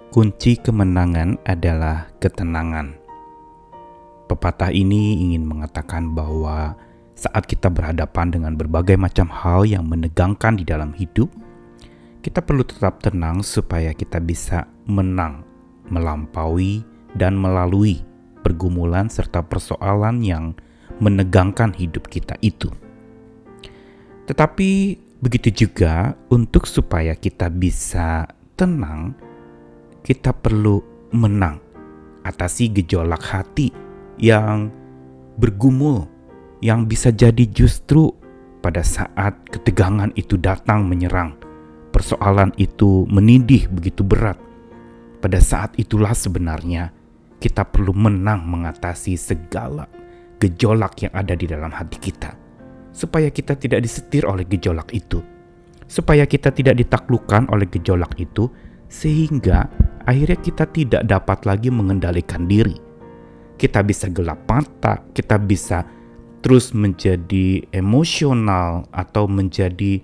Kunci kemenangan adalah ketenangan. Pepatah ini ingin mengatakan bahwa saat kita berhadapan dengan berbagai macam hal yang menegangkan di dalam hidup, kita perlu tetap tenang supaya kita bisa menang, melampaui, dan melalui pergumulan serta persoalan yang menegangkan hidup kita itu. Tetapi begitu juga untuk supaya kita bisa tenang, kita perlu menang, atasi gejolak hati yang bergumul, yang bisa jadi justru pada saat ketegangan itu datang menyerang, persoalan itu menindih begitu berat. Pada saat itulah sebenarnya kita perlu menang mengatasi segala gejolak yang ada di dalam hati kita, supaya kita tidak disetir oleh gejolak itu, supaya kita tidak ditaklukkan oleh gejolak itu, sehingga akhirnya kita tidak dapat lagi mengendalikan diri. Kita bisa gelap mata, kita bisa terus menjadi emosional atau menjadi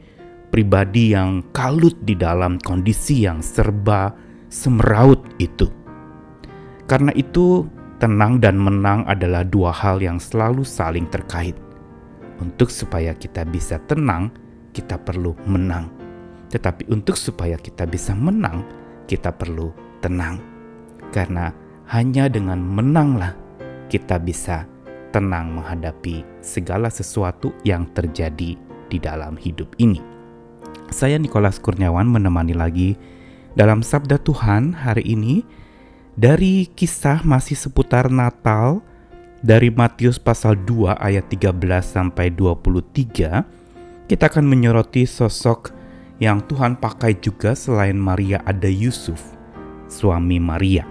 pribadi yang kalut di dalam kondisi yang serba semeraut itu. Karena itu, tenang dan menang adalah dua hal yang selalu saling terkait. Untuk supaya kita bisa tenang, kita perlu menang. Tetapi untuk supaya kita bisa menang, kita perlu tenang. Karena hanya dengan menanglah kita bisa tenang menghadapi segala sesuatu yang terjadi di dalam hidup ini. Saya Nikolas Kurniawan menemani lagi dalam Sabda Tuhan hari ini dari kisah masih seputar Natal dari Matius pasal 2 ayat 13 sampai 23. Kita akan menyoroti sosok yang Tuhan pakai juga selain Maria ada Yusuf, suami Maria.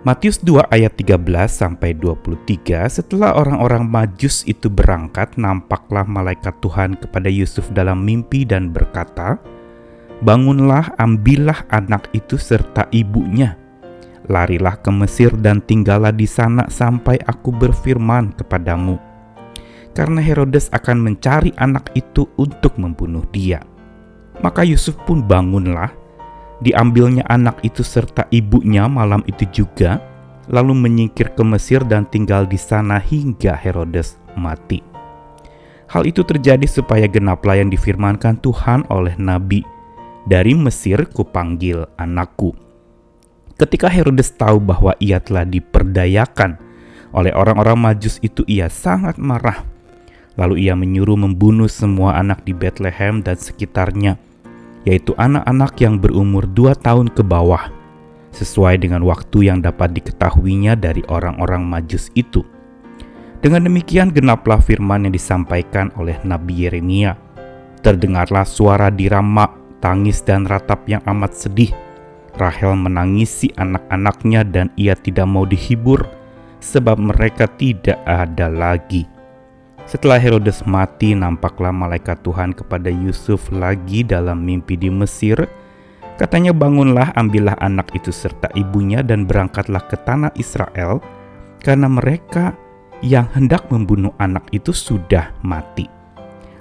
Matius 2 ayat 13 sampai 23, setelah orang-orang Majus itu berangkat, nampaklah malaikat Tuhan kepada Yusuf dalam mimpi dan berkata, "Bangunlah, ambillah anak itu serta ibunya. Larilah ke Mesir dan tinggallah di sana sampai aku berfirman kepadamu. Karena Herodes akan mencari anak itu untuk membunuh dia." Maka Yusuf pun bangunlah, diambilnya anak itu serta ibunya malam itu juga, lalu menyingkir ke Mesir dan tinggal di sana hingga Herodes mati. Hal itu terjadi supaya genaplah yang difirmankan Tuhan oleh nabi, "Dari Mesir kupanggil anakku." Ketika Herodes tahu bahwa ia telah diperdayakan oleh orang-orang Majus itu, ia sangat marah. Lalu ia menyuruh membunuh semua anak di Betlehem dan sekitarnya, yaitu anak-anak yang berumur 2 tahun ke bawah, sesuai dengan waktu yang dapat diketahuinya dari orang-orang Majus itu. Dengan demikian genaplah firman yang disampaikan oleh Nabi Yeremia. Terdengarlah suara di Rama, tangis dan ratap yang amat sedih. Rahel menangisi anak-anaknya dan ia tidak mau dihibur, sebab mereka tidak ada lagi. Setelah Herodes mati, nampaklah malaikat Tuhan kepada Yusuf lagi dalam mimpi di Mesir. Katanya, "Bangunlah, ambillah anak itu serta ibunya dan berangkatlah ke tanah Israel, karena mereka yang hendak membunuh anak itu sudah mati."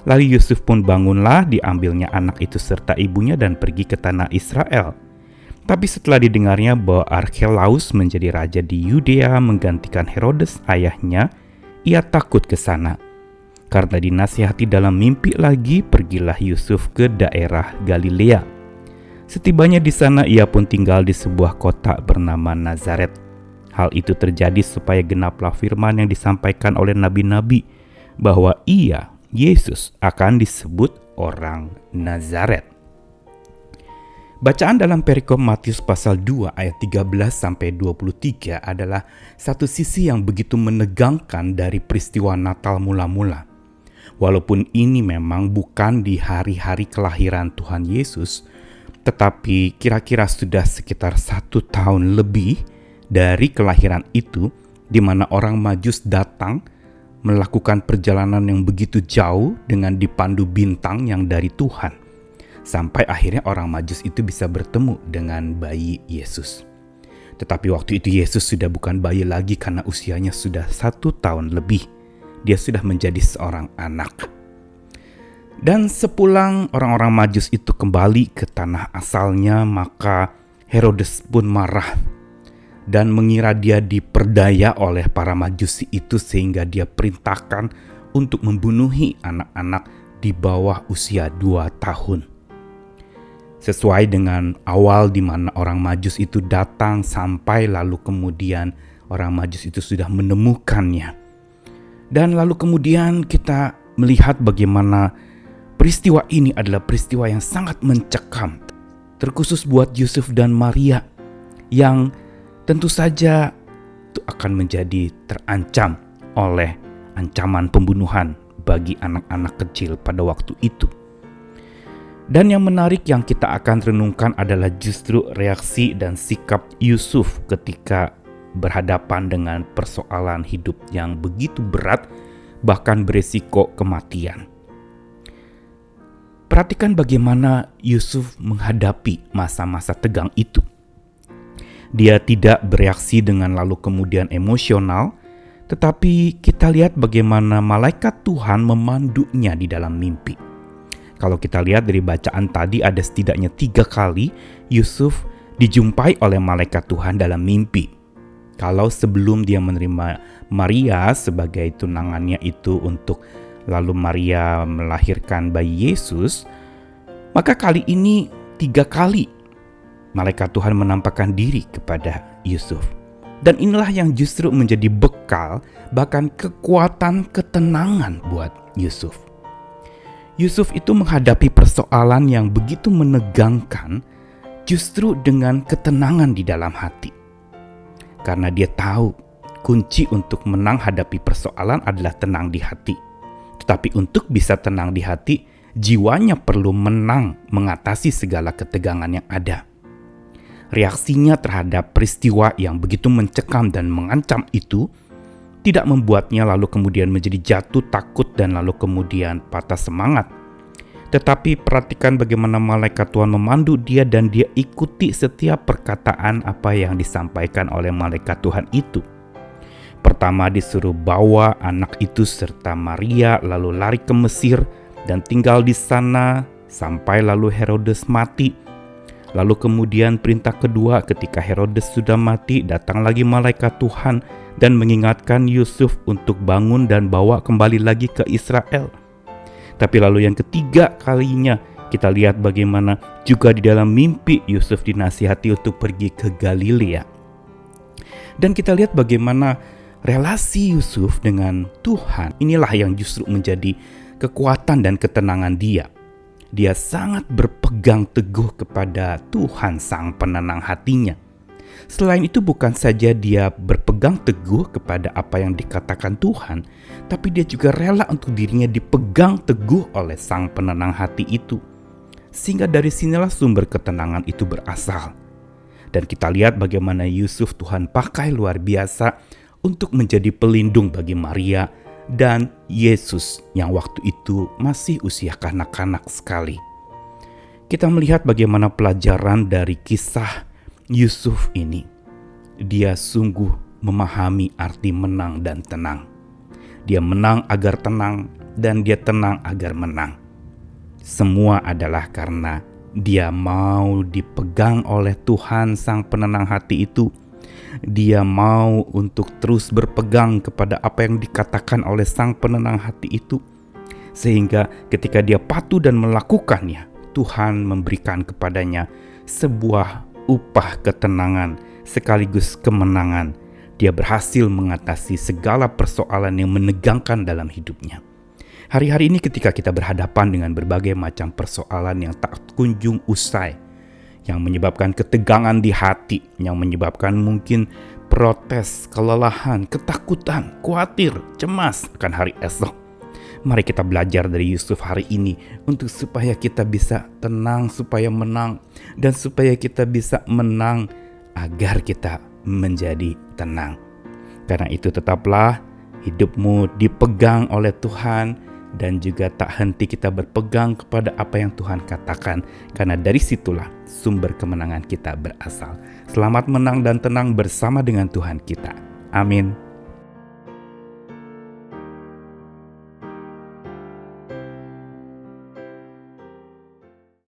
Lalu Yusuf pun bangunlah, diambilnya anak itu serta ibunya dan pergi ke tanah Israel. Tapi setelah didengarnya bahwa Archelaus menjadi raja di Yudea menggantikan Herodes ayahnya, ia takut ke sana. Karena dinasihati dalam mimpi lagi, pergilah Yusuf ke daerah Galilea. Setibanya di sana, ia pun tinggal di sebuah kota bernama Nazaret. Hal itu terjadi supaya genaplah firman yang disampaikan oleh nabi-nabi, bahwa ia, Yesus, akan disebut orang Nazaret. Bacaan dalam perikop Matius pasal 2 ayat 13 sampai 23 adalah satu sisi yang begitu menegangkan dari peristiwa Natal mula-mula. Walaupun ini memang bukan di hari-hari kelahiran Tuhan Yesus, tetapi kira-kira sudah sekitar 1 tahun lebih dari kelahiran itu, di mana orang Majus datang melakukan perjalanan yang begitu jauh dengan dipandu bintang yang dari Tuhan, sampai akhirnya orang Majus itu bisa bertemu dengan bayi Yesus. Tetapi waktu itu Yesus sudah bukan bayi lagi karena usianya sudah 1 tahun lebih. Dia sudah menjadi seorang anak. Dan sepulang orang-orang Majus itu kembali ke tanah asalnya, maka Herodes pun marah dan mengira dia diperdaya oleh para majusi itu, sehingga dia perintahkan untuk membunuhi anak-anak di bawah usia 2 tahun. Sesuai dengan awal di mana orang Majus itu datang sampai lalu kemudian orang Majus itu sudah menemukannya. Dan lalu kemudian kita melihat bagaimana peristiwa ini adalah peristiwa yang sangat mencekam, terkhusus buat Yusuf dan Maria yang tentu saja itu akan menjadi terancam oleh ancaman pembunuhan bagi anak-anak kecil pada waktu itu. Dan yang menarik yang kita akan renungkan adalah justru reaksi dan sikap Yusuf ketika berhadapan dengan persoalan hidup yang begitu berat, bahkan beresiko kematian. Perhatikan bagaimana Yusuf menghadapi masa-masa tegang itu. Dia tidak bereaksi dengan lalu kemudian emosional, tetapi kita lihat bagaimana malaikat Tuhan memandunya di dalam mimpi. Kalau kita lihat dari bacaan tadi, ada setidaknya 3 kali Yusuf dijumpai oleh malaikat Tuhan dalam mimpi. Kalau sebelum dia menerima Maria sebagai tunangannya itu untuk lalu Maria melahirkan bayi Yesus, maka kali ini 3 kali malaikat Tuhan menampakkan diri kepada Yusuf. Dan inilah yang justru menjadi bekal, bahkan kekuatan ketenangan buat Yusuf. Yusuf itu menghadapi persoalan yang begitu menegangkan justru dengan ketenangan di dalam hati. Karena dia tahu kunci untuk menang hadapi persoalan adalah tenang di hati. Tetapi untuk bisa tenang di hati, jiwanya perlu menang mengatasi segala ketegangan yang ada. Reaksinya terhadap peristiwa yang begitu mencekam dan mengancam itu tidak membuatnya lalu kemudian menjadi jatuh takut dan lalu kemudian patah semangat. Tetapi perhatikan bagaimana malaikat Tuhan memandu dia dan dia ikuti setiap perkataan apa yang disampaikan oleh malaikat Tuhan itu. Pertama disuruh bawa anak itu serta Maria lalu lari ke Mesir dan tinggal di sana sampai lalu Herodes mati. Lalu kemudian perintah kedua, ketika Herodes sudah mati, datang lagi malaikat Tuhan dan mengingatkan Yusuf untuk bangun dan bawa kembali lagi ke Israel. Tapi lalu yang ketiga kalinya kita lihat bagaimana juga di dalam mimpi Yusuf dinasihati untuk pergi ke Galilea. Dan kita lihat bagaimana relasi Yusuf dengan Tuhan inilah yang justru menjadi kekuatan dan ketenangan dia. Dia sangat berpegang teguh kepada Tuhan sang penenang hatinya. Selain itu bukan saja dia berpegang teguh kepada apa yang dikatakan Tuhan, tapi dia juga rela untuk dirinya dipegang teguh oleh sang penenang hati itu. Sehingga dari sinilah sumber ketenangan itu berasal. Dan kita lihat bagaimana Yusuf Tuhan pakai luar biasa untuk menjadi pelindung bagi Maria dan Yesus yang waktu itu masih usia kanak-kanak sekali. Kita melihat bagaimana pelajaran dari kisah Yusuf ini. Dia sungguh memahami arti menang dan tenang. Dia menang agar tenang dan dia tenang agar menang. Semua adalah karena dia mau dipegang oleh Tuhan sang penenang hati itu. Dia mau untuk terus berpegang kepada apa yang dikatakan oleh sang penenang hati itu. Sehingga ketika dia patuh dan melakukannya, Tuhan memberikan kepadanya sebuah upah ketenangan sekaligus kemenangan. Dia berhasil mengatasi segala persoalan yang menegangkan dalam hidupnya. Hari-hari ini ketika kita berhadapan dengan berbagai macam persoalan yang tak kunjung usai, yang menyebabkan ketegangan di hati, yang menyebabkan mungkin protes, kelelahan, ketakutan, khawatir, cemas akan hari esok. Mari kita belajar dari Yusuf hari ini untuk supaya kita bisa tenang, supaya menang, dan supaya kita bisa menang agar kita menjadi tenang. Karena itu tetaplah hidupmu dipegang oleh Tuhan, dan juga tak henti kita berpegang kepada apa yang Tuhan katakan, karena dari situlah sumber kemenangan kita berasal. Selamat menang dan tenang bersama dengan Tuhan kita. Amin.